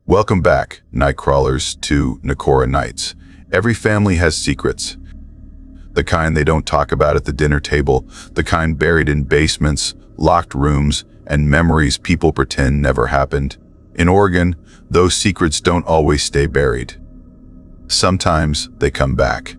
Welcome back, night crawlers, to Nakora Nights. Every family has secrets. The kind they don't talk about at the dinner table, the kind buried in basements, locked rooms, and memories people pretend never happened. In Oregon, those secrets don't always stay buried. Sometimes they come back.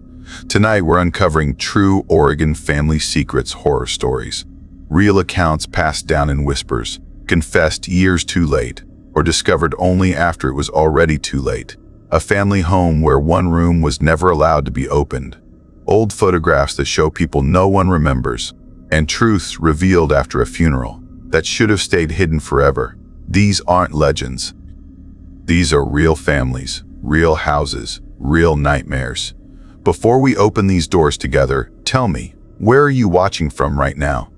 Tonight we're uncovering true Oregon family secrets horror stories. Real accounts passed down in whispers, confessed years too late, or discovered only after it was already too late. A family home where one room was never allowed to be opened. Old photographs that show people no one remembers, and truths revealed after a funeral that should have stayed hidden forever. These aren't legends. These are real families, real houses, real nightmares. Before we open these doors together, tell me, where are you watching from right now?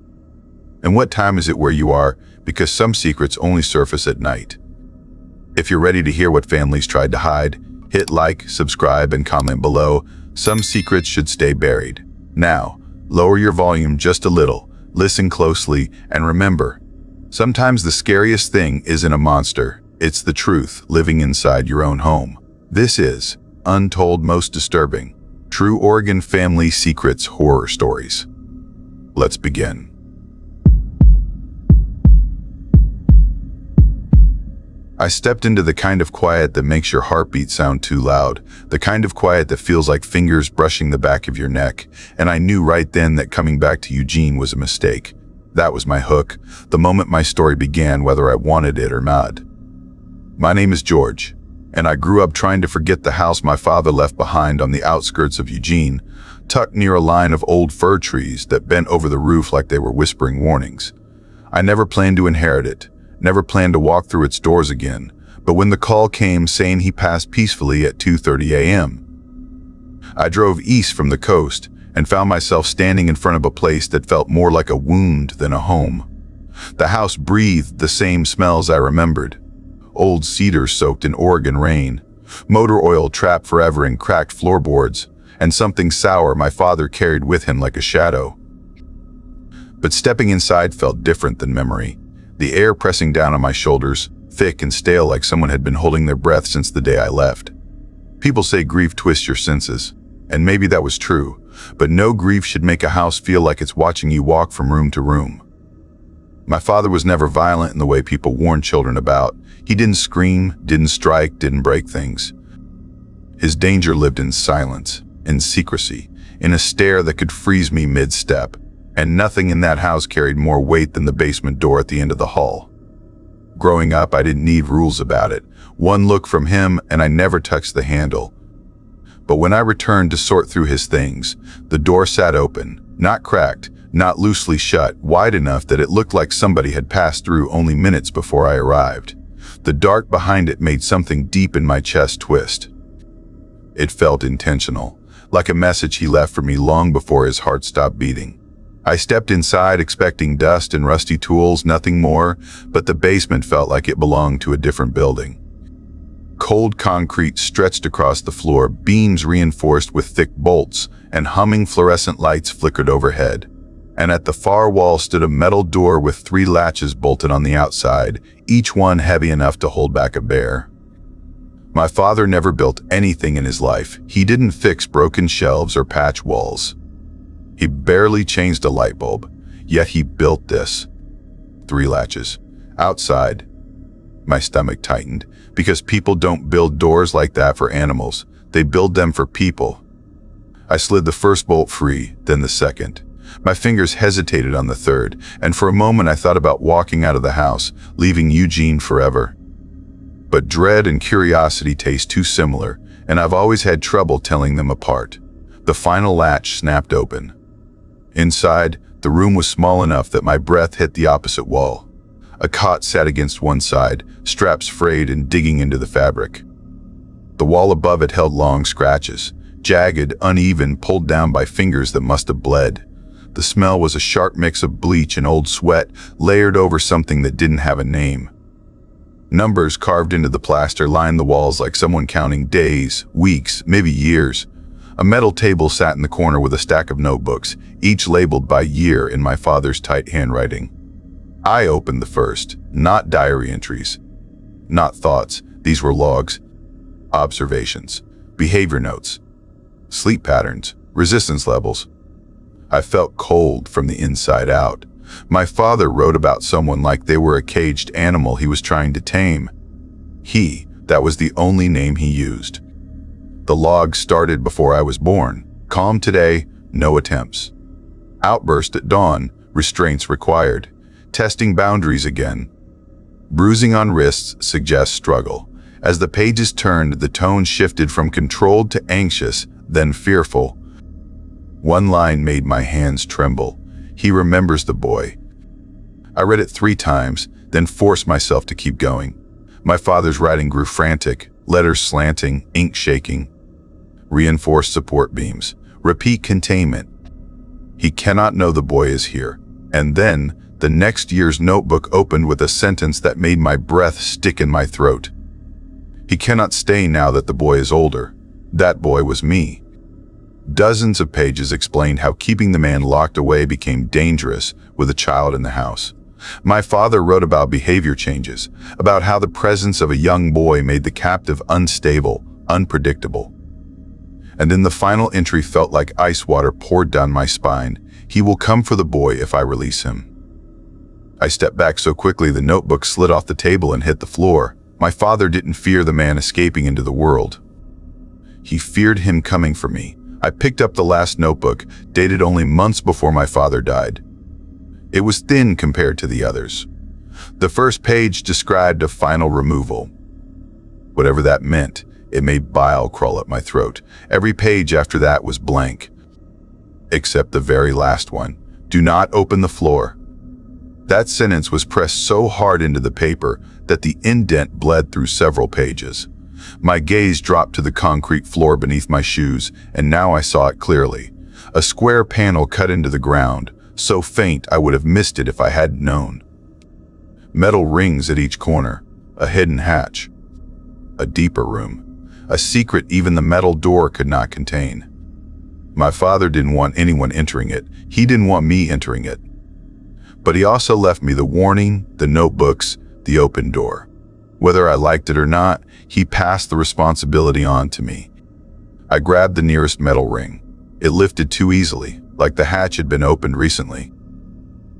And what time is it where you are? Because some secrets only surface at night. If you're ready to hear what families tried to hide, hit like, subscribe, and comment below. Some secrets should stay buried. Now, lower your volume just a little, listen closely, and remember, sometimes the scariest thing isn't a monster, it's the truth living inside your own home. This is Untold, Most Disturbing, True Oregon Family Secrets Horror Stories. Let's begin. I stepped into the kind of quiet that makes your heartbeat sound too loud, the kind of quiet that feels like fingers brushing the back of your neck, and I knew right then that coming back to Eugene was a mistake. That was my hook, the moment my story began, whether I wanted it or not. My name is George, and I grew up trying to forget the house my father left behind on the outskirts of Eugene, tucked near a line of old fir trees that bent over the roof like they were whispering warnings. I never planned to inherit it. Never planned to walk through its doors again, but when the call came saying he passed peacefully at 2:30 a.m., I drove east from the coast and found myself standing in front of a place that felt more like a wound than a home. The house breathed the same smells I remembered. Old cedars soaked in Oregon rain, motor oil trapped forever in cracked floorboards, and something sour my father carried with him like a shadow. But stepping inside felt different than memory. The air pressing down on my shoulders, thick and stale like someone had been holding their breath since the day I left. People say grief twists your senses, and maybe that was true, but no grief should make a house feel like it's watching you walk from room to room. My father was never violent in the way people warn children about. He didn't scream, didn't strike, didn't break things. His danger lived in silence, in secrecy, in a stare that could freeze me mid-step. And nothing in that house carried more weight than the basement door at the end of the hall. Growing up, I didn't need rules about it. One look from him and I never touched the handle. But when I returned to sort through his things, the door sat open, not cracked, not loosely shut, wide enough that it looked like somebody had passed through only minutes before I arrived. The dark behind it made something deep in my chest twist. It felt intentional, like a message he left for me long before his heart stopped beating. I stepped inside expecting dust and rusty tools, nothing more, but the basement felt like it belonged to a different building. Cold concrete stretched across the floor, beams reinforced with thick bolts, and humming fluorescent lights flickered overhead. And at the far wall stood a metal door with 3 latches bolted on the outside, each one heavy enough to hold back a bear. My father never built anything in his life. He didn't fix broken shelves or patch walls. He barely changed a light bulb, yet he built this. 3 latches. Outside. My stomach tightened, because people don't build doors like that for animals. They build them for people. I slid the first bolt free, then the second. My fingers hesitated on the third, and for a moment I thought about walking out of the house, leaving Eugene forever. But dread and curiosity taste too similar, and I've always had trouble telling them apart. The final latch snapped open. Inside, the room was small enough that my breath hit the opposite wall. A cot sat against one side, straps frayed and digging into the fabric. The wall above it held long scratches, jagged, uneven, pulled down by fingers that must have bled. The smell was a sharp mix of bleach and old sweat layered over something that didn't have a name. Numbers carved into the plaster lined the walls like someone counting days, weeks, maybe years. A metal table sat in the corner with a stack of notebooks, each labeled by year in my father's tight handwriting. I opened the first, not diary entries, not thoughts, These were logs, observations, behavior notes, sleep patterns, resistance levels. I felt cold from the inside out. My father wrote about someone like they were a caged animal he was trying to tame. That was the only name he used. The log started before I was born. Calm today, no attempts. Outburst at dawn, restraints required. Testing boundaries again. Bruising on wrists suggests struggle. As the pages turned, the tone shifted from controlled to anxious, then fearful. One line made my hands tremble. He remembers the boy. I read it 3 times, then forced myself to keep going. My father's writing grew frantic, letters slanting, ink shaking. Reinforced support beams. Repeat containment. He cannot know the boy is here. And then, the next year's notebook opened with a sentence that made my breath stick in my throat. He cannot stay now that the boy is older. That boy was me. Dozens of pages explained how keeping the man locked away became dangerous with a child in the house. My father wrote about behavior changes, about how the presence of a young boy made the captive unstable, unpredictable. And then the final entry felt like ice water poured down my spine. He will come for the boy if I release him. I stepped back so quickly the notebook slid off the table and hit the floor. My father didn't fear the man escaping into the world. He feared him coming for me. I picked up the last notebook, dated only months before my father died. It was thin compared to the others. The first page described a final removal. Whatever that meant, it made bile crawl up my throat. Every page after that was blank. Except the very last one. Do not open the floor. That sentence was pressed so hard into the paper that the indent bled through several pages. My gaze dropped to the concrete floor beneath my shoes, and now I saw it clearly. A square panel cut into the ground, so faint I would have missed it if I hadn't known. Metal rings at each corner, a hidden hatch, a deeper room, a secret even the metal door could not contain. My father didn't want anyone entering it. He didn't want me entering it. But he also left me the warning, the notebooks, the open door. Whether I liked it or not, he passed the responsibility on to me. I grabbed the nearest metal ring. It lifted too easily, like the hatch had been opened recently.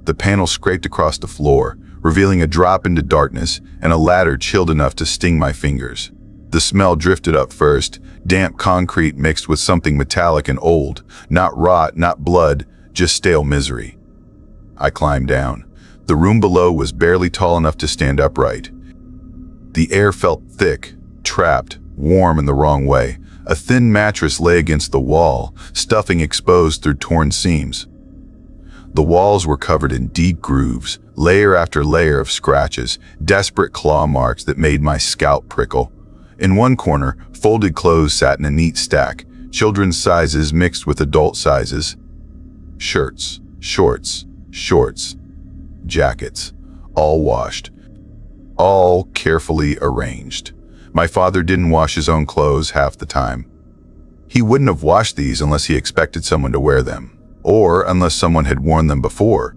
The panel scraped across the floor, revealing a drop into darkness and a ladder chilled enough to sting my fingers. The smell drifted up first, damp concrete mixed with something metallic and old, not rot, not blood, just stale misery. I climbed down. The room below was barely tall enough to stand upright. The air felt thick, trapped, warm in the wrong way. A thin mattress lay against the wall, stuffing exposed through torn seams. The walls were covered in deep grooves, layer after layer of scratches, desperate claw marks that made my scalp prickle. In one corner, folded clothes sat in a neat stack, children's sizes mixed with adult sizes. Shirts, shorts, jackets, all washed, all carefully arranged. My father didn't wash his own clothes half the time. He wouldn't have washed these unless he expected someone to wear them, or unless someone had worn them before.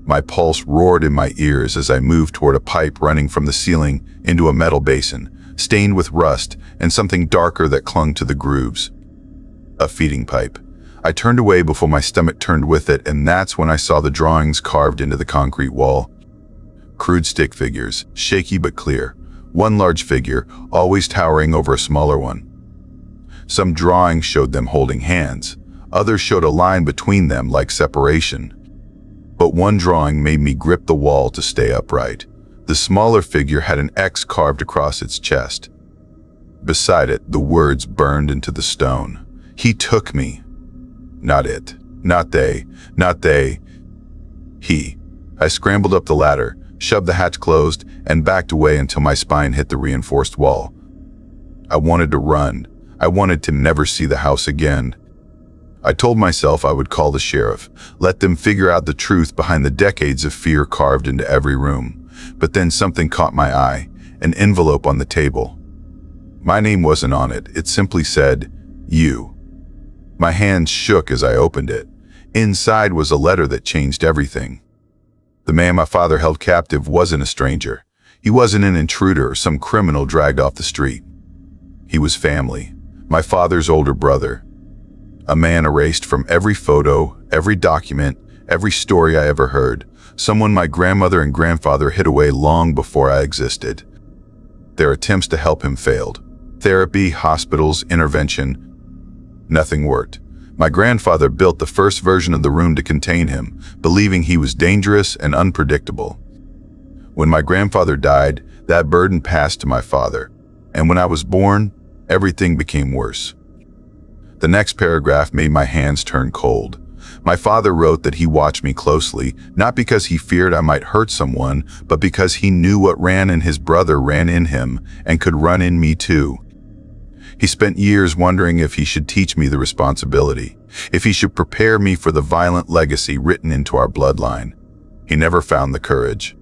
My pulse roared in my ears as I moved toward a pipe running from the ceiling into a metal basin, stained with rust and something darker that clung to the grooves. A feeding pipe. I turned away before my stomach turned with it, and that's when I saw the drawings carved into the concrete wall. Crude stick figures, shaky but clear. One large figure, always towering over a smaller one. Some drawings showed them holding hands. Others showed a line between them like separation. But one drawing made me grip the wall to stay upright. The smaller figure had an X carved across its chest. Beside it, the words burned into the stone. He took me. Not it. Not they. Not they. He. I scrambled up the ladder, shoved the hatch closed, and backed away until my spine hit the reinforced wall. I wanted to run. I wanted to never see the house again. I told myself I would call the sheriff, let them figure out the truth behind the decades of fear carved into every room. But then something caught my eye, an envelope on the table. My name wasn't on it. It simply said, "You." My hands shook as I opened it. Inside was a letter that changed everything. The man my father held captive wasn't a stranger. He wasn't an intruder or some criminal dragged off the street. He was family, my father's older brother. A man erased from every photo, every document, every story I ever heard. Someone my grandmother and grandfather hid away long before I existed. Their attempts to help him failed. Therapy, hospitals, intervention. Nothing worked. My grandfather built the first version of the room to contain him, believing he was dangerous and unpredictable. When my grandfather died, that burden passed to my father. And when I was born, everything became worse. The next paragraph made my hands turn cold. My father wrote that he watched me closely, not because he feared I might hurt someone, but because he knew what ran in his brother ran in him and could run in me too. He spent years wondering if he should teach me the responsibility, if he should prepare me for the violent legacy written into our bloodline. He never found the courage.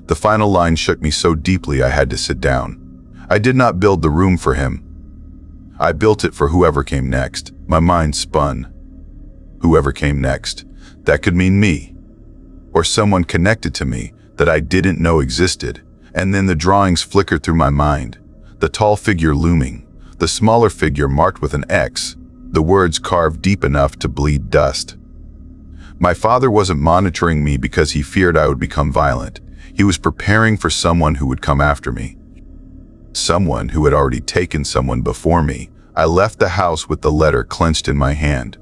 The final line shook me so deeply I had to sit down. I did not build the room for him. I built it for whoever came next. My mind spun. Whoever came next. That could mean me, or someone connected to me that I didn't know existed. And then the drawings flickered through my mind. The tall figure looming, the smaller figure marked with an X, the words carved deep enough to bleed dust. My father wasn't monitoring me because he feared I would become violent. He was preparing for someone who would come after me. Someone who had already taken someone before me. I left the house with the letter clenched in my hand.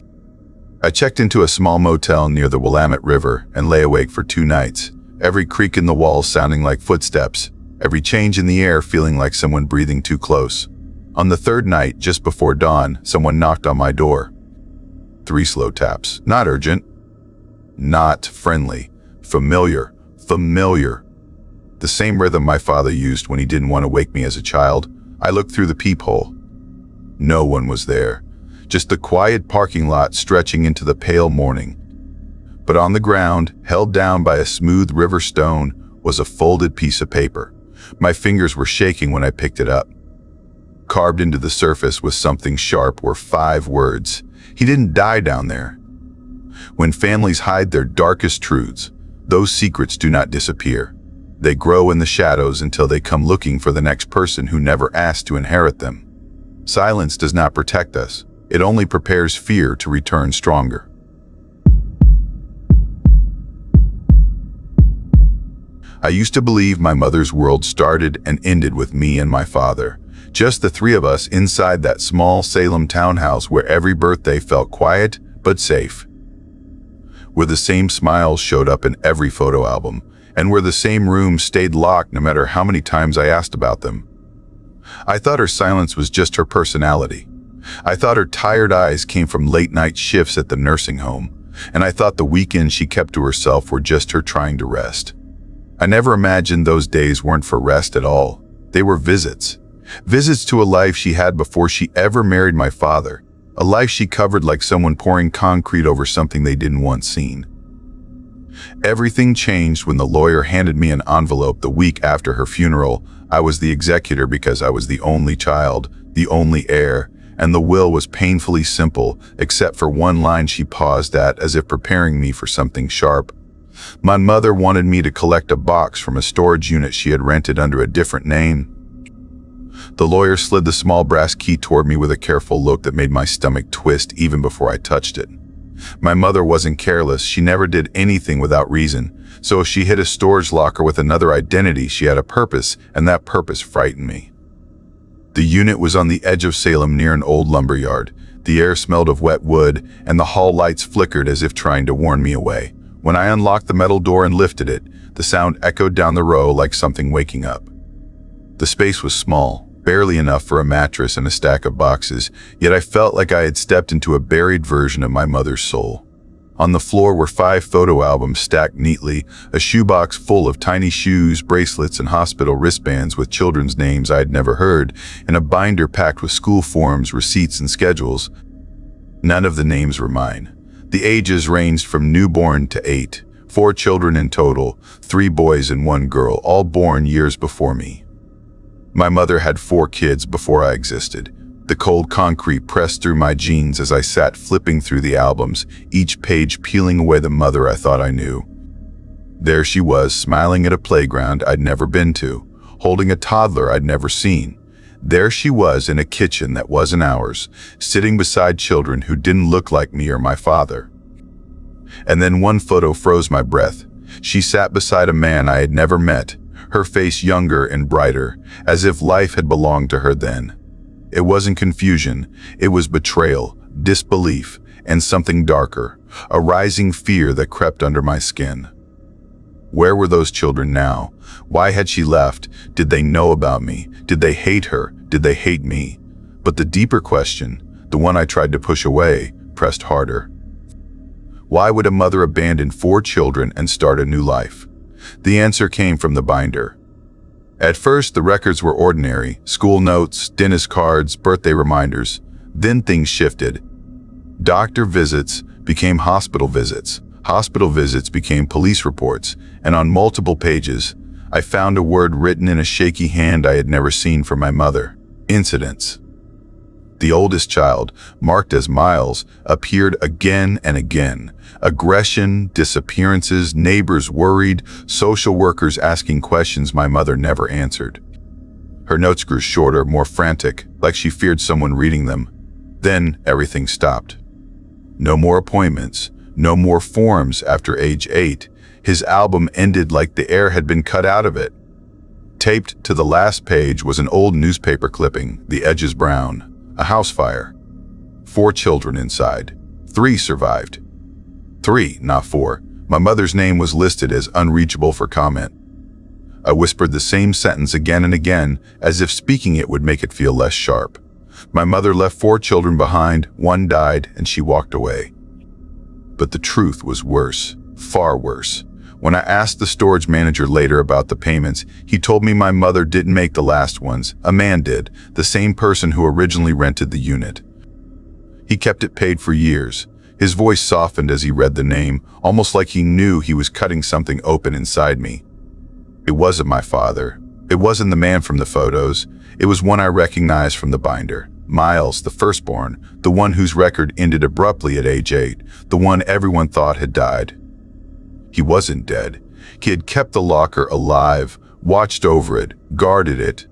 I checked into a small motel near the Willamette River and lay awake for 2 nights, every creak in the walls sounding like footsteps, every change in the air feeling like someone breathing too close. On the 3rd night, just before dawn, someone knocked on my door. 3 slow taps. Not urgent. Not friendly. Familiar. The same rhythm my father used when he didn't want to wake me as a child. I looked through the peephole. No one was there. Just the quiet parking lot stretching into the pale morning. But on the ground, held down by a smooth river stone, was a folded piece of paper. My fingers were shaking when I picked it up. Carved into the surface with something sharp were 5 words. He didn't die down there. When families hide their darkest truths, those secrets do not disappear. They grow in the shadows until they come looking for the next person who never asked to inherit them. Silence does not protect us. It only prepares fear to return stronger. I used to believe my mother's world started and ended with me and my father. Just the 3 of us inside that small Salem townhouse where every birthday felt quiet but safe. Where the same smiles showed up in every photo album, and where the same rooms stayed locked no matter how many times I asked about them. I thought her silence was just her personality. I thought her tired eyes came from late-night shifts at the nursing home, and I thought the weekends she kept to herself were just her trying to rest. I never imagined those days weren't for rest at all. They were visits. Visits to a life she had before she ever married my father. A life she covered like someone pouring concrete over something they didn't want seen. Everything changed when the lawyer handed me an envelope the week after her funeral. I was the executor because I was the only child, the only heir, and the will was painfully simple, except for one line she paused at as if preparing me for something sharp. My mother wanted me to collect a box from a storage unit she had rented under a different name. The lawyer slid the small brass key toward me with a careful look that made my stomach twist even before I touched it. My mother wasn't careless. She never did anything without reason. So if she hid a storage locker with another identity, she had a purpose, and that purpose frightened me. The unit was on the edge of Salem near an old lumber yard. The air smelled of wet wood, and the hall lights flickered as if trying to warn me away. When I unlocked the metal door and lifted it, the sound echoed down the row like something waking up. The space was small, barely enough for a mattress and a stack of boxes, yet I felt like I had stepped into a buried version of my mother's soul. On the floor were 5 photo albums stacked neatly, a shoebox full of tiny shoes, bracelets, and hospital wristbands with children's names I had never heard, and a binder packed with school forms, receipts, and schedules. None of the names were mine. The ages ranged from newborn to 8, 4 children in total, 3 boys and 1 girl, all born years before me. My mother had 4 kids before I existed. The cold concrete pressed through my jeans as I sat flipping through the albums, each page peeling away the mother I thought I knew. There she was, smiling at a playground I'd never been to, holding a toddler I'd never seen. There she was in a kitchen that wasn't ours, sitting beside children who didn't look like me or my father. And then one photo froze my breath. She sat beside a man I had never met, her face younger and brighter, as if life had belonged to her then. It wasn't confusion, it was betrayal, disbelief, and something darker, a rising fear that crept under my skin. Where were those children now? Why had she left? Did they know about me? Did they hate her? Did they hate me? But the deeper question, the one I tried to push away, pressed harder. Why would a mother abandon 4 children and start a new life? The answer came from the binder. At first, the records were ordinary, school notes, dentist cards, birthday reminders. Then things shifted. Doctor visits became hospital visits. Hospital visits became police reports, and on multiple pages, I found a word written in a shaky hand I had never seen from my mother. Incidents. The oldest child, marked as Miles, appeared again and again. Aggression, disappearances, neighbors worried, social workers asking questions my mother never answered. Her notes grew shorter, more frantic, like she feared someone reading them. Then everything stopped. No more appointments, no more forms after age 8. His album ended like the air had been cut out of it. Taped to the last page was an old newspaper clipping, the edges brown. A house fire. 4 children inside. 3 survived. 3, not 4. My mother's name was listed as unreachable for comment. I whispered the same sentence again and again, as if speaking it would make it feel less sharp. My mother left 4 children behind, 1 died, and she walked away. But the truth was worse, far worse. When I asked the storage manager later about the payments, he told me my mother didn't make the last ones. A man did, the same person who originally rented the unit. He kept it paid for years. His voice softened as he read the name, almost like he knew he was cutting something open inside me. It wasn't my father. It wasn't the man from the photos. It was one I recognized from the binder. Miles, the firstborn, the one whose record ended abruptly at age 8, the one everyone thought had died. He wasn't dead. He had kept the locker alive, watched over it, guarded it.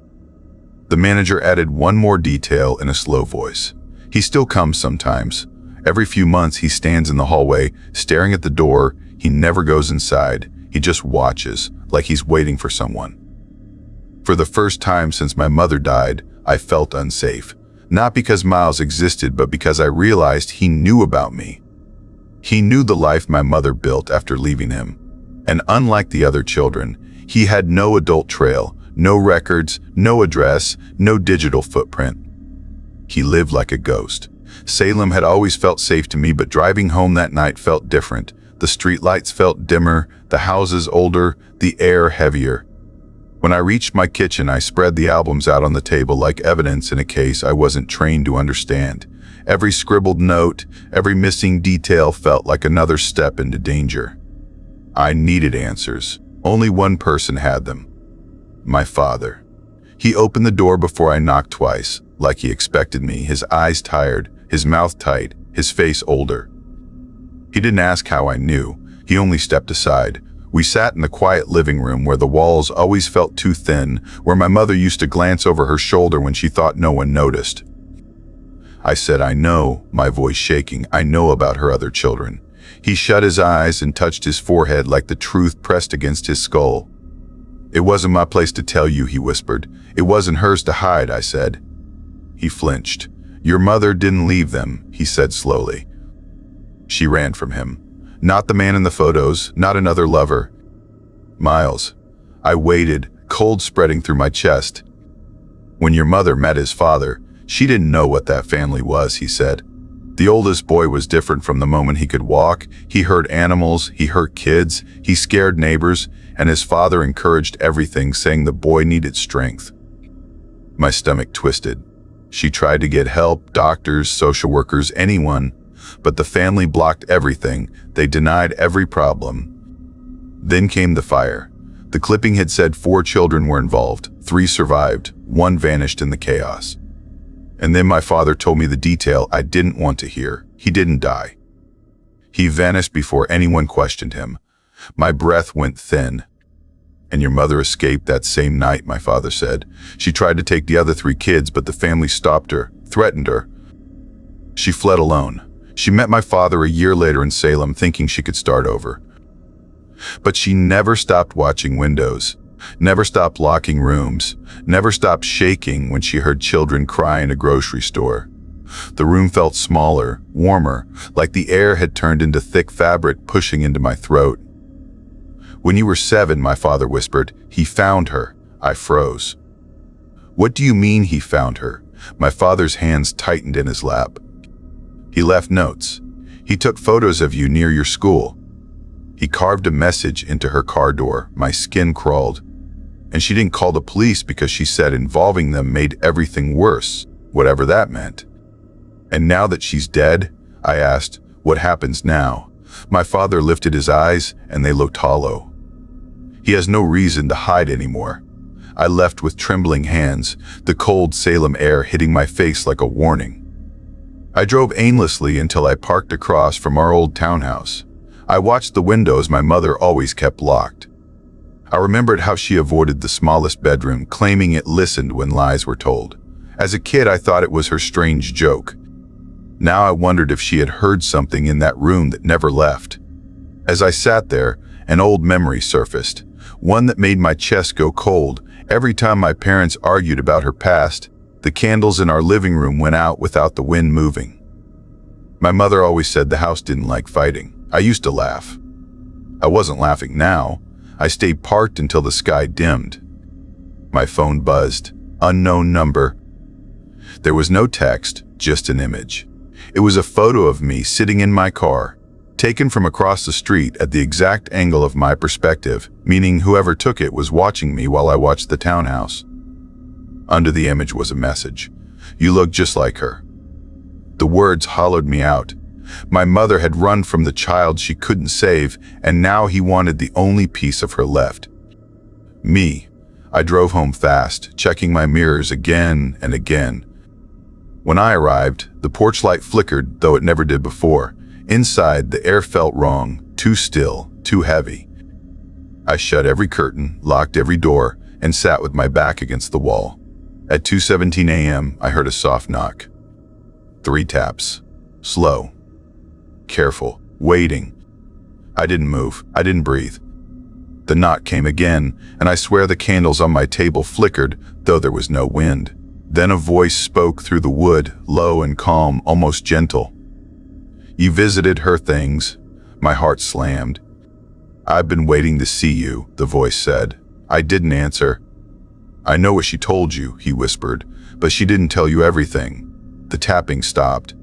The manager added one more detail in a slow voice. He still comes sometimes. Every few months he stands in the hallway, staring at the door. He never goes inside. He just watches, like he's waiting for someone. For the first time since my mother died, I felt unsafe. Not because Miles existed, but because I realized he knew about me. He knew the life my mother built after leaving him. And unlike the other children, he had no adult trail, no records, no address, no digital footprint. He lived like a ghost. Salem had always felt safe to me, but driving home that night felt different. The streetlights felt dimmer, the houses older, the air heavier. When I reached my kitchen, I spread the albums out on the table like evidence in a case I wasn't trained to understand. Every scribbled note, every missing detail felt like another step into danger. I needed answers. Only one person had them. My father. He opened the door before I knocked twice, like he expected me, his eyes tired, his mouth tight, his face older. He didn't ask how I knew. He only stepped aside. We sat in the quiet living room where the walls always felt too thin, where my mother used to glance over her shoulder when she thought no one noticed. I said, "I know," my voice shaking. "I know about her other children." He shut his eyes and touched his forehead like the truth pressed against his skull. "It wasn't my place to tell you," he whispered. "It wasn't hers to hide," I said. He flinched. "Your mother didn't leave them," he said slowly. "She ran from him. Not the man in the photos, not another lover. Miles." I waited, cold spreading through my chest. "When your mother met his father, she didn't know what that family was," he said. "The oldest boy was different from the moment he could walk. He hurt animals, he hurt kids, he scared neighbors, and his father encouraged everything, saying the boy needed strength." My stomach twisted. She tried to get help, doctors, social workers, anyone, but the family blocked everything. They denied every problem. Then came the fire. The clipping had said 4 children were involved, 3 survived, 1 vanished in the chaos. And then my father told me the detail I didn't want to hear. He didn't die. He vanished before anyone questioned him. My breath went thin. And your mother escaped that same night, my father said. She tried to take the other 3 kids, but the family stopped her, threatened her. She fled alone. She met my father a year later in Salem, thinking she could start over. But she never stopped watching windows, never stopped locking rooms, never stopped shaking when she heard children cry in a grocery store. The room felt smaller, warmer, like the air had turned into thick fabric pushing into my throat. When you were 7, my father whispered, he found her. I froze. What do you mean he found her? My father's hands tightened in his lap. He left notes. He took photos of you near your school. He carved a message into her car door. My skin crawled. And she didn't call the police because she said involving them made everything worse, whatever that meant. And now that she's dead, I asked, what happens now? My father lifted his eyes and they looked hollow. He has no reason to hide anymore. I left with trembling hands, the cold Salem air hitting my face like a warning. I drove aimlessly until I parked across from our old townhouse. I watched the windows my mother always kept locked. I remembered how she avoided the smallest bedroom, claiming it listened when lies were told. As a kid, I thought it was her strange joke. Now I wondered if she had heard something in that room that never left. As I sat there, an old memory surfaced, one that made my chest go cold. Every time my parents argued about her past, the candles in our living room went out without the wind moving. My mother always said the house didn't like fighting. I used to laugh. I wasn't laughing now. I stayed parked until the sky dimmed. My phone buzzed. Unknown number. There was no text, just an image. It was a photo of me sitting in my car, taken from across the street at the exact angle of my perspective, meaning whoever took it was watching me while I watched the townhouse. Under the image was a message. You look just like her. The words hollowed me out. My mother had run from the child she couldn't save, and now he wanted the only piece of her left. Me. I drove home fast, checking my mirrors again and again. When I arrived, the porch light flickered, though it never did before. Inside, the air felt wrong, too still, too heavy. I shut every curtain, locked every door, and sat with my back against the wall. At 2:17 a.m., I heard a soft knock. 3 taps. Slow. Careful. Waiting. I didn't move. I didn't breathe. The knock came again, and I swear the candles on my table flickered, though there was no wind. Then a voice spoke through the wood, low and calm, almost gentle. You visited her things. My heart slammed. I've been waiting to see you, the voice said. I didn't answer. I know what she told you, he whispered, but she didn't tell you everything. The tapping stopped.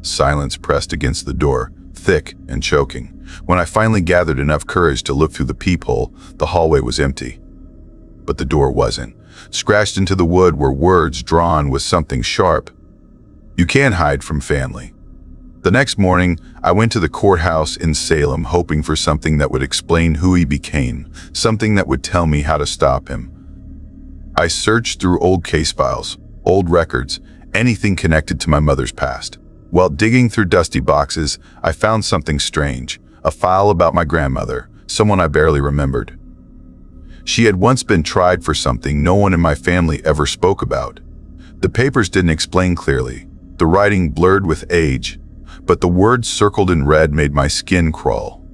Silence pressed against the door, thick and choking. When I finally gathered enough courage to look through the peephole, the hallway was empty. But the door wasn't. Scratched into the wood were words drawn with something sharp. You can't hide from family. The next morning, I went to the courthouse in Salem, hoping for something that would explain who he became, something that would tell me how to stop him. I searched through old case files, old records, anything connected to my mother's past. While digging through dusty boxes, I found something strange, a file about my grandmother, someone I barely remembered. She had once been tried for something no one in my family ever spoke about. The papers didn't explain clearly, the writing blurred with age, but the words circled in red made my skin crawl.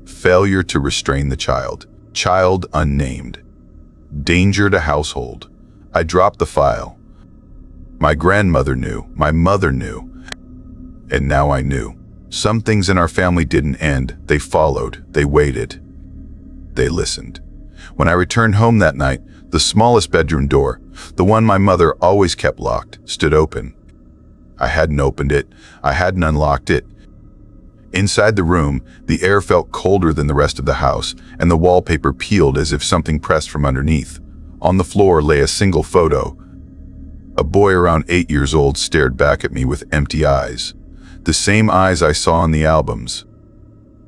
Failure to restrain the child. Child unnamed. Danger to household. I dropped the file. My grandmother knew. My mother knew. And now I knew. Some things in our family didn't end. They followed. They waited. They listened. When I returned home that night, the smallest bedroom door, the one my mother always kept locked, stood open. I hadn't opened it. I hadn't unlocked it. Inside the room, the air felt colder than the rest of the house, and the wallpaper peeled as if something pressed from underneath. On the floor lay a single photo. A boy around 8 years old stared back at me with empty eyes. The same eyes I saw in the albums.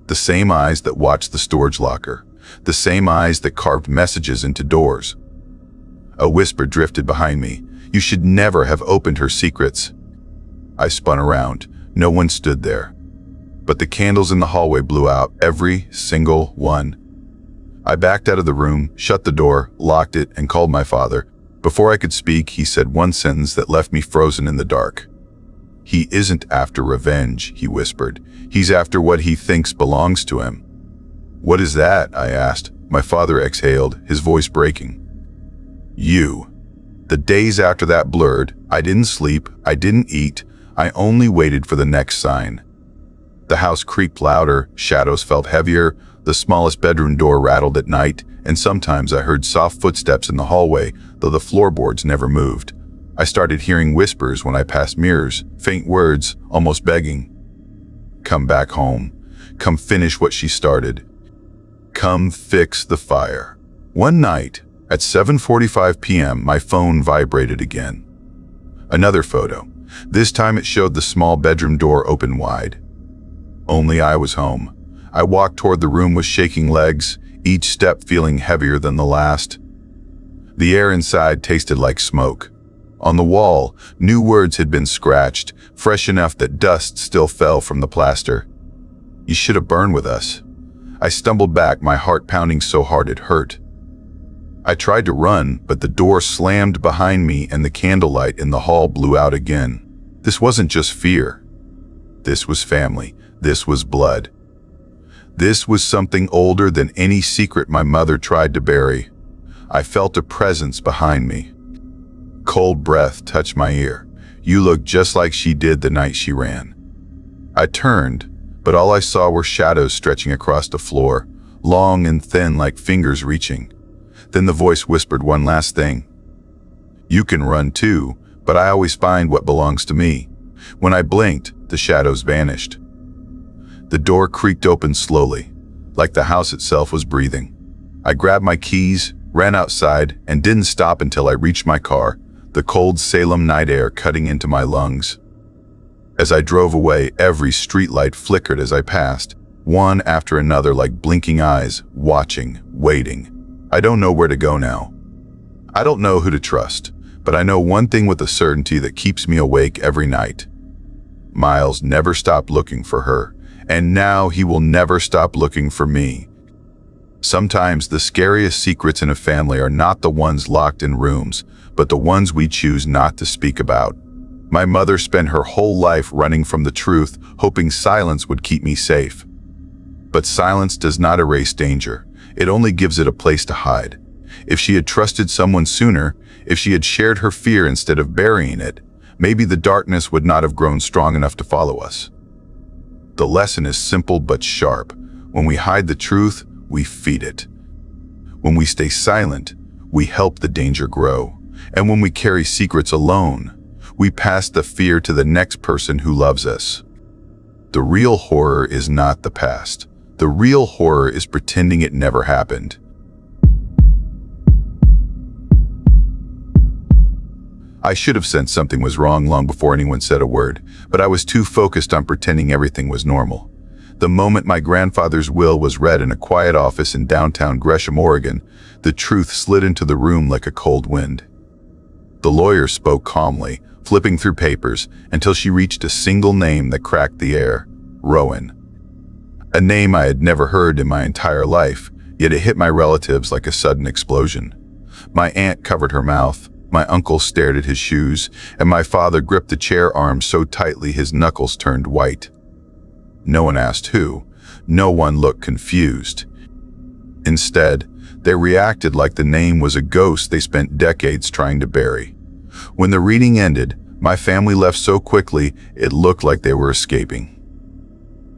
The same eyes that watched the storage locker. The same eyes that carved messages into doors. A whisper drifted behind me. You should never have opened her secrets. I spun around. No one stood there. but the candles in the hallway blew out, every single one. I backed out of the room, shut the door, locked it, and called my father. Before I could speak, he said one sentence that left me frozen in the dark. "He isn't after revenge," he whispered. "He's after what he thinks belongs to him." "What is that?" I asked. My father exhaled, his voice breaking. "You." The days after that blurred. I didn't sleep, I didn't eat, I only waited for the next sign. The house creaked louder, shadows felt heavier, the smallest bedroom door rattled at night, and sometimes I heard soft footsteps in the hallway, though the floorboards never moved. I started hearing whispers when I passed mirrors, faint words, almost begging. "Come back home. Come finish what she started. Come fix the fire." One night, at 7:45 p.m., my phone vibrated again. Another photo. This time it showed the small bedroom door open wide. Only I was home. I walked toward the room with shaking legs, each step feeling heavier than the last. The air inside tasted like smoke. On the wall, new words had been scratched, fresh enough that dust still fell from the plaster. "You should have burned with us." I stumbled back, my heart pounding so hard it hurt. I tried to run, but the door slammed behind me and the candlelight in the hall blew out again. This wasn't just fear. This was family. This was blood. This was something older than any secret my mother tried to bury. I felt a presence behind me. Cold breath touched my ear. "You look just like she did the night she ran." I turned, but all I saw were shadows stretching across the floor, long and thin like fingers reaching. Then the voice whispered one last thing. "You can run too, but I always find what belongs to me." When I blinked, the shadows vanished. The door creaked open slowly, like the house itself was breathing. I grabbed my keys, ran outside, and didn't stop until I reached my car, the cold Salem night air cutting into my lungs. As I drove away, every streetlight flickered as I passed, one after another like blinking eyes, watching, waiting. I don't know where to go now. I don't know who to trust, but I know one thing with a certainty that keeps me awake every night. Miles never stopped looking for her, and now he will never stop looking for me. Sometimes the scariest secrets in a family are not the ones locked in rooms, but the ones we choose not to speak about. My mother spent her whole life running from the truth, hoping silence would keep me safe. But silence does not erase danger. It only gives it a place to hide. If she had trusted someone sooner, if she had shared her fear instead of burying it, maybe the darkness would not have grown strong enough to follow us. The lesson is simple but sharp. When we hide the truth, we feed it. When we stay silent, we help the danger grow. And when we carry secrets alone, we pass the fear to the next person who loves us. The real horror is not the past. The real horror is pretending it never happened. I should have sensed something was wrong long before anyone said a word, but I was too focused on pretending everything was normal. The moment my grandfather's will was read in a quiet office in downtown Gresham, Oregon, the truth slid into the room like a cold wind. The lawyer spoke calmly, flipping through papers until she reached a single name that cracked the air: Rowan. A name I had never heard in my entire life, yet it hit my relatives like a sudden explosion. My aunt covered her mouth, my uncle stared at his shoes, and my father gripped the chair arm so tightly his knuckles turned white. No one asked who. No one looked confused. Instead, they reacted like the name was a ghost they spent decades trying to bury. When the reading ended, my family left so quickly it looked like they were escaping.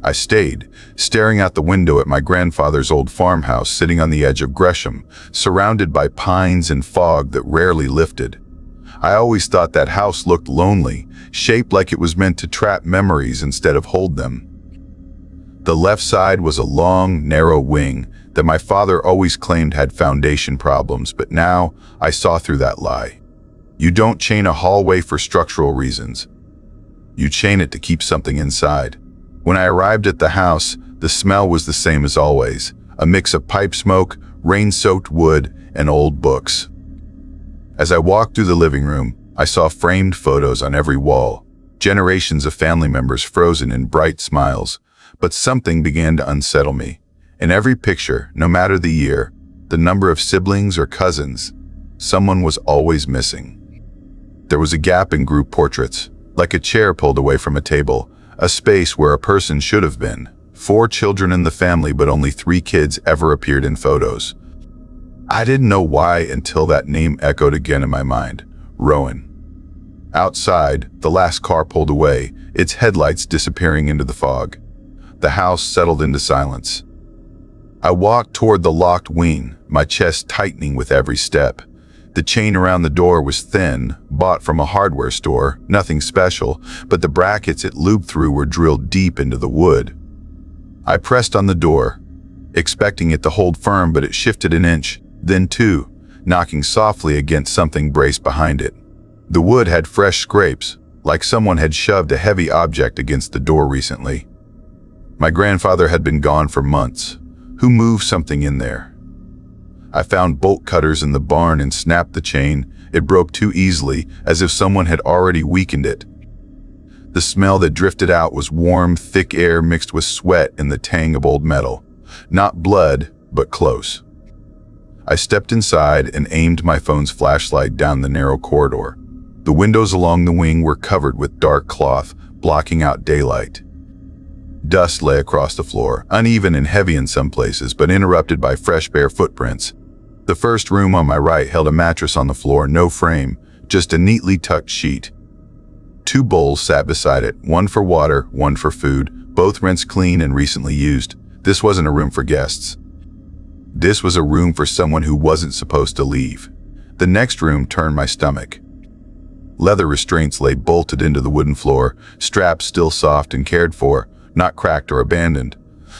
I stayed, staring out the window at my grandfather's old farmhouse sitting on the edge of Gresham, surrounded by pines and fog that rarely lifted. I always thought that house looked lonely, shaped like it was meant to trap memories instead of hold them. The left side was a long, narrow wing that my father always claimed had foundation problems, but now I saw through that lie. You don't chain a hallway for structural reasons. You chain it to keep something inside. When I arrived at the house, the smell was the same as always, a mix of pipe smoke, rain-soaked wood, and old books. As I walked through the living room, I saw framed photos on every wall, generations of family members frozen in bright smiles, But something began to unsettle me. In every picture, no matter the year, the number of siblings or cousins, someone was always missing. There was a gap in group portraits, like a chair pulled away from a table, a space where a person should have been. 4 children in the family, but only 3 kids ever appeared in photos. I didn't know why until that name echoed again in my mind. Rowan. Outside, the last car pulled away, its headlights disappearing into the fog. The house settled into silence. I walked toward the locked wing, my chest tightening with every step. The chain around the door was thin, bought from a hardware store, nothing special, but the brackets it looped through were drilled deep into the wood. I pressed on the door, expecting it to hold firm, but it shifted an inch, then 2, knocking softly against something braced behind it. The wood had fresh scrapes, like someone had shoved a heavy object against the door recently. My grandfather had been gone for months. Who moved something in there? I found bolt cutters in the barn and snapped the chain. It broke too easily, as if someone had already weakened it. The smell that drifted out was warm, thick air mixed with sweat and the tang of old metal. Not blood, but close. I stepped inside and aimed my phone's flashlight down the narrow corridor. The windows along the wing were covered with dark cloth, blocking out daylight. Dust lay across the floor, uneven and heavy in some places, but interrupted by fresh bare footprints. The first room on my right held a mattress on the floor, no frame, just a neatly tucked sheet. 2 bowls sat beside it, one for water, one for food, both rinsed clean and recently used. This wasn't a room for guests. This was a room for someone who wasn't supposed to leave. The next room turned my stomach. Leather restraints lay bolted into the wooden floor, straps still soft and cared for, not cracked or abandoned.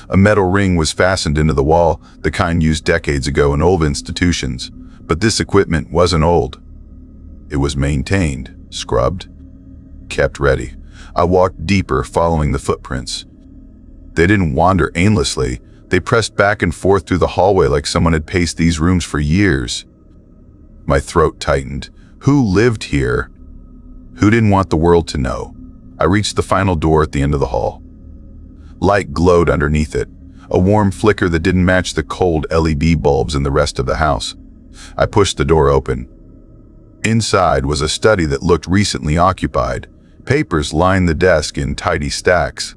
A metal ring was fastened into the wall, the kind used decades ago in old institutions. But this equipment wasn't old. It was maintained, scrubbed, kept ready. I walked deeper, following the footprints. They didn't wander aimlessly. They pressed back and forth through the hallway like someone had paced these rooms for years. My throat tightened. Who lived here? Who didn't want the world to know? I reached the final door at the end of the hall. Light glowed underneath it, a warm flicker that didn't match the cold LED bulbs in the rest of the house. I pushed the door open. Inside was a study that looked recently occupied. Papers lined the desk in tidy stacks.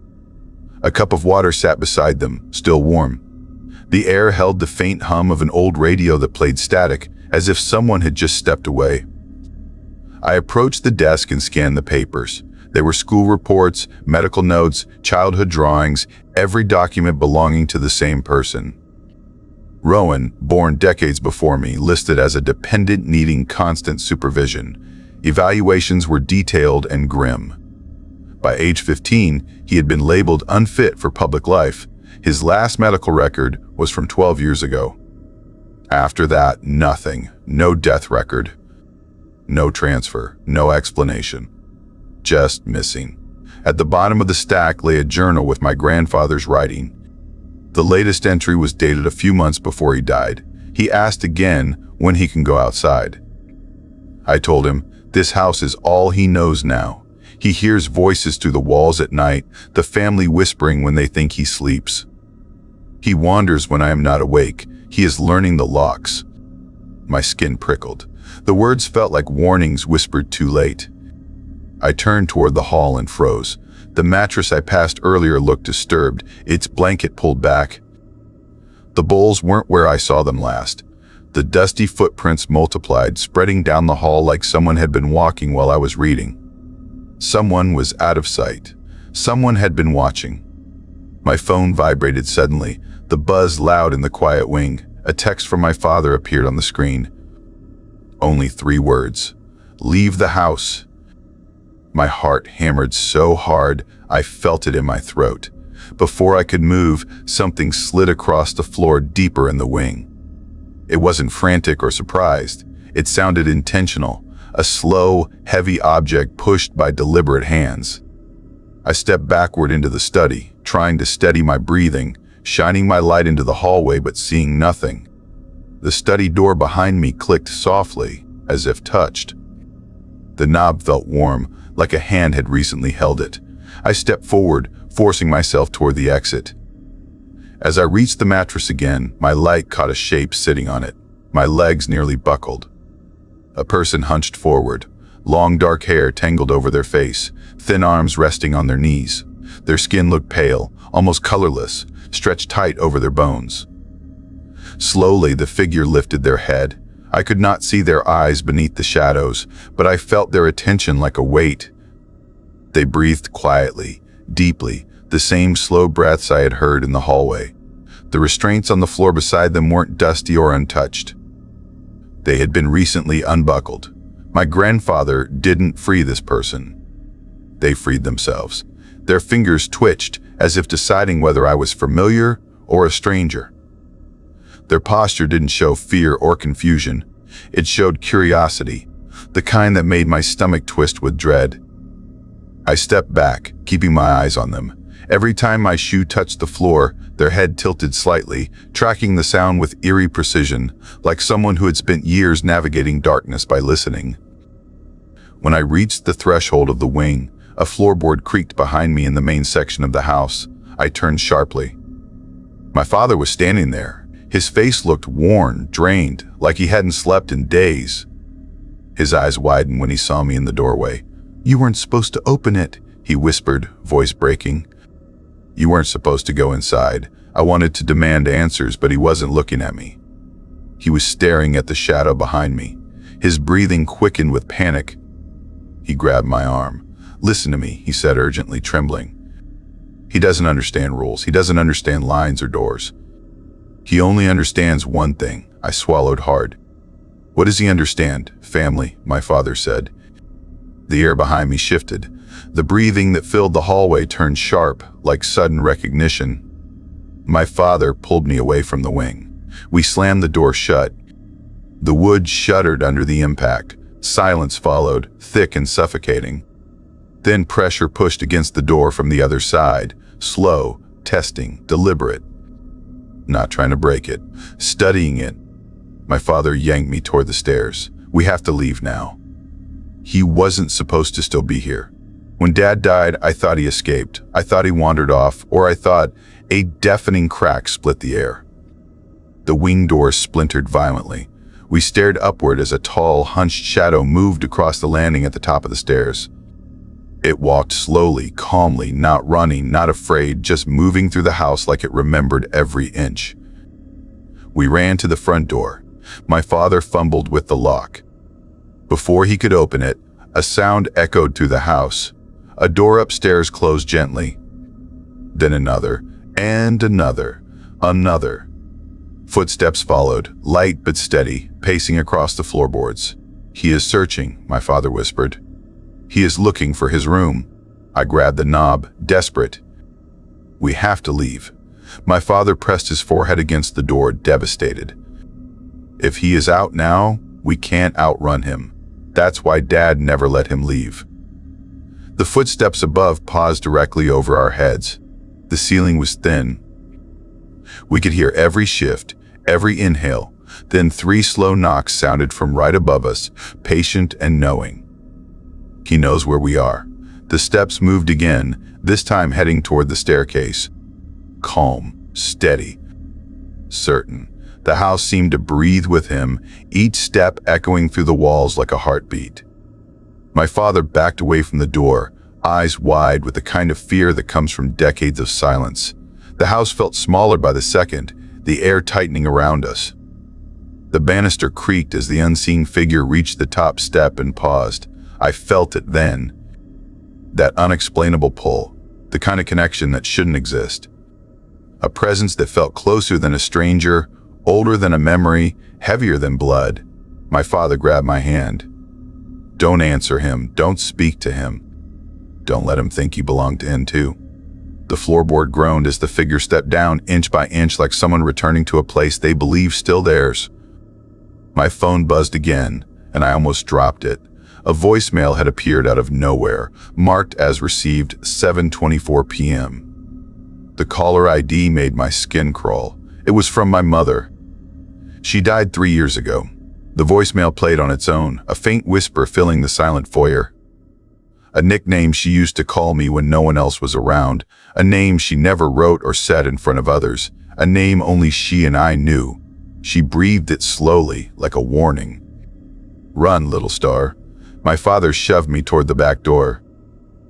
A cup of water sat beside them, still warm. The air held the faint hum of an old radio that played static, as if someone had just stepped away. I approached the desk and scanned the papers. There were school reports, medical notes, childhood drawings, every document belonging to the same person. Rowan, born decades before me, listed as a dependent needing constant supervision. Evaluations were detailed and grim. By age 15, he had been labeled unfit for public life. His last medical record was from 12 years ago. After that, nothing. No death record. No transfer. No explanation. Just missing. At the bottom of the stack lay a journal with my grandfather's writing. The latest entry was dated a few months before he died. He asked again when he can go outside. I told him, this house is all he knows now. He hears voices through the walls at night, the family whispering when they think he sleeps. He wanders when I am not awake. He is learning the locks. My skin prickled. The words felt like warnings whispered too late. I turned toward the hall and froze. The mattress I passed earlier looked disturbed, its blanket pulled back. The bowls weren't where I saw them last. The dusty footprints multiplied, spreading down the hall like someone had been walking while I was reading. Someone was out of sight. Someone had been watching. My phone vibrated suddenly, the buzz loud in the quiet wing. A text from my father appeared on the screen. Only 3 words. Leave the house. My heart hammered so hard, I felt it in my throat. Before I could move, something slid across the floor deeper in the wing. It wasn't frantic or surprised. It sounded intentional, a slow, heavy object pushed by deliberate hands. I stepped backward into the study, trying to steady my breathing, shining my light into the hallway but seeing nothing. The study door behind me clicked softly, as if touched. The knob felt warm, like a hand had recently held it. I stepped forward, forcing myself toward the exit. As I reached the mattress again, my light caught a shape sitting on it. My legs nearly buckled. A person hunched forward, long dark hair tangled over their face, thin arms resting on their knees. Their skin looked pale, almost colorless, stretched tight over their bones. Slowly, the figure lifted their head. I could not see their eyes beneath the shadows, but I felt their attention like a weight. They breathed quietly, deeply, the same slow breaths I had heard in the hallway. The restraints on the floor beside them weren't dusty or untouched. They had been recently unbuckled. My grandfather didn't free this person. They freed themselves. Their fingers twitched as if deciding whether I was familiar or a stranger. Their posture didn't show fear or confusion. It showed curiosity, the kind that made my stomach twist with dread. I stepped back, keeping my eyes on them. Every time my shoe touched the floor, their head tilted slightly, tracking the sound with eerie precision, like someone who had spent years navigating darkness by listening. When I reached the threshold of the wing, a floorboard creaked behind me in the main section of the house. I turned sharply. My father was standing there. His face looked worn, drained, like he hadn't slept in days. His eyes widened when he saw me in the doorway. "You weren't supposed to open it," he whispered, voice breaking. "You weren't supposed to go inside." I wanted to demand answers, but he wasn't looking at me. He was staring at the shadow behind me. His breathing quickened with panic. He grabbed my arm. "Listen to me," he said urgently, trembling. "He doesn't understand rules. He doesn't understand lines or doors. He only understands one thing." I swallowed hard. "What does he understand?" "Family," my father said. The air behind me shifted. The breathing that filled the hallway turned sharp, like sudden recognition. My father pulled me away from the wing. We slammed the door shut. The wood shuddered under the impact. Silence followed, thick and suffocating. Then pressure pushed against the door from the other side, slow, testing, deliberate. Not trying to break it, studying it. My father yanked me toward the stairs. "We have to leave now." He wasn't supposed to still be here. When Dad died, I thought he escaped. I thought he wandered off, or I thought a deafening crack split the air. The wing door splintered violently. We stared upward as a tall, hunched shadow moved across the landing at the top of the stairs. It walked slowly, calmly, not running, not afraid, just moving through the house like it remembered every inch. We ran to the front door. My father fumbled with the lock. Before he could open it, a sound echoed through the house. A door upstairs closed gently. Then another, and another, another. Footsteps followed, light but steady, pacing across the floorboards. "He is searching," my father whispered. "He is looking for his room." I grabbed the knob, desperate. "We have to leave." My father pressed his forehead against the door, devastated. "If he is out now, we can't outrun him. That's why Dad never let him leave." The footsteps above paused directly over our heads. The ceiling was thin. We could hear every shift, every inhale. Then 3 slow knocks sounded from right above us, patient and knowing. He knows where we are. The steps moved again, this time heading toward the staircase. Calm, steady, certain. The house seemed to breathe with him, each step echoing through the walls like a heartbeat. My father backed away from the door, eyes wide with the kind of fear that comes from decades of silence. The house felt smaller by the second, the air tightening around us. The banister creaked as the unseen figure reached the top step and paused. I felt it then. That unexplainable pull, the kind of connection that shouldn't exist. A presence that felt closer than a stranger, older than a memory, heavier than blood. My father grabbed my hand. "Don't answer him. Don't speak to him. Don't let him think you belong to him too." The floorboard groaned as the figure stepped down inch by inch like someone returning to a place they believe still theirs. My phone buzzed again, and I almost dropped it. A voicemail had appeared out of nowhere, marked as received 7:24 p.m. The caller ID made my skin crawl. It was from my mother. She died 3 years ago. The voicemail played on its own, a faint whisper filling the silent foyer. A nickname she used to call me when no one else was around, a name she never wrote or said in front of others, a name only she and I knew. She breathed it slowly, like a warning. "Run, little star." My father shoved me toward the back door.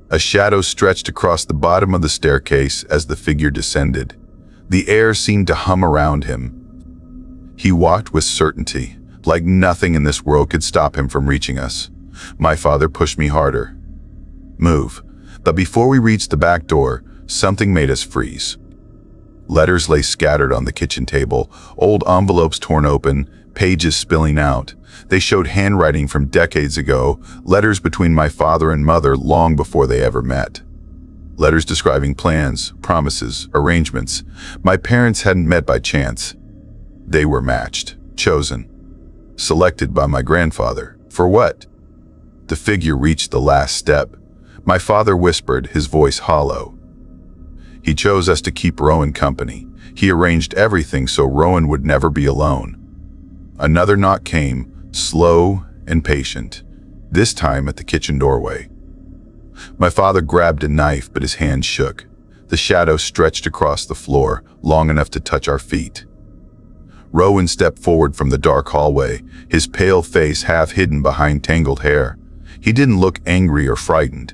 A shadow stretched across the bottom of the staircase as the figure descended. The air seemed to hum around him. He walked with certainty, like nothing in this world could stop him from reaching us. My father pushed me harder. "Move." But before we reached the back door, something made us freeze. Letters lay scattered on the kitchen table, old envelopes torn open, pages spilling out. They showed handwriting from decades ago, letters between my father and mother long before they ever met. Letters describing plans, promises, arrangements. My parents hadn't met by chance. They were matched, chosen, selected by my grandfather. For what? The figure reached the last step. My father whispered, his voice hollow. He chose us to keep Rowan company. He arranged everything so Rowan would never be alone. Another knock came, slow and patient, this time at the kitchen doorway. My father grabbed a knife, but his hand shook. The shadow stretched across the floor, long enough to touch our feet. Rowan stepped forward from the dark hallway, his pale face half hidden behind tangled hair. He didn't look angry or frightened.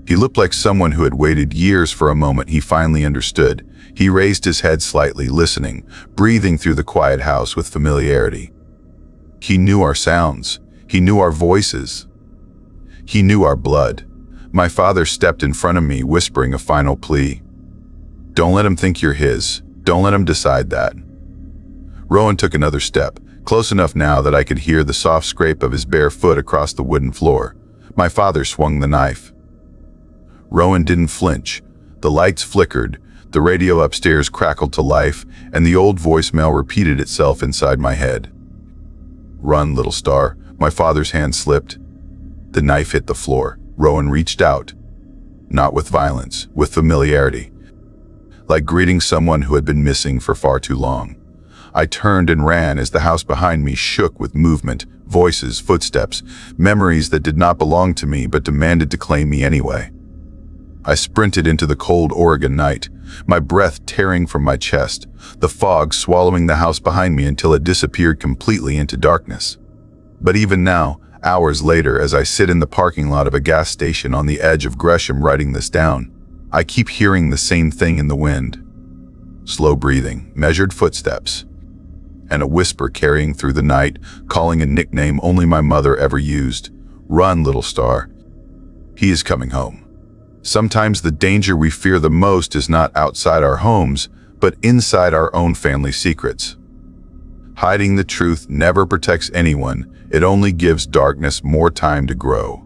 He looked like someone who had waited years for a moment he finally understood. He raised his head slightly, listening, breathing through the quiet house with familiarity. He knew our sounds. He knew our voices. He knew our blood. My father stepped in front of me, whispering a final plea. "Don't let him think you're his. Don't let him decide that." Rowan took another step, close enough now that I could hear the soft scrape of his bare foot across the wooden floor. My father swung the knife. Rowan didn't flinch. The lights flickered, the radio upstairs crackled to life, and the old voicemail repeated itself inside my head. "Run, little star." My father's hand slipped. The knife hit the floor. Rowan reached out. Not with violence, with familiarity. Like greeting someone who had been missing for far too long. I turned and ran as the house behind me shook with movement, voices, footsteps, memories that did not belong to me but demanded to claim me anyway. I sprinted into the cold Oregon night, my breath tearing from my chest, the fog swallowing the house behind me until it disappeared completely into darkness. But even now, hours later, as I sit in the parking lot of a gas station on the edge of Gresham writing this down, I keep hearing the same thing in the wind. Slow breathing, measured footsteps, and a whisper carrying through the night, calling a nickname only my mother ever used. "Run, little star. He is coming home." Sometimes the danger we fear the most is not outside our homes, but inside our own family secrets. Hiding the truth never protects anyone, it only gives darkness more time to grow.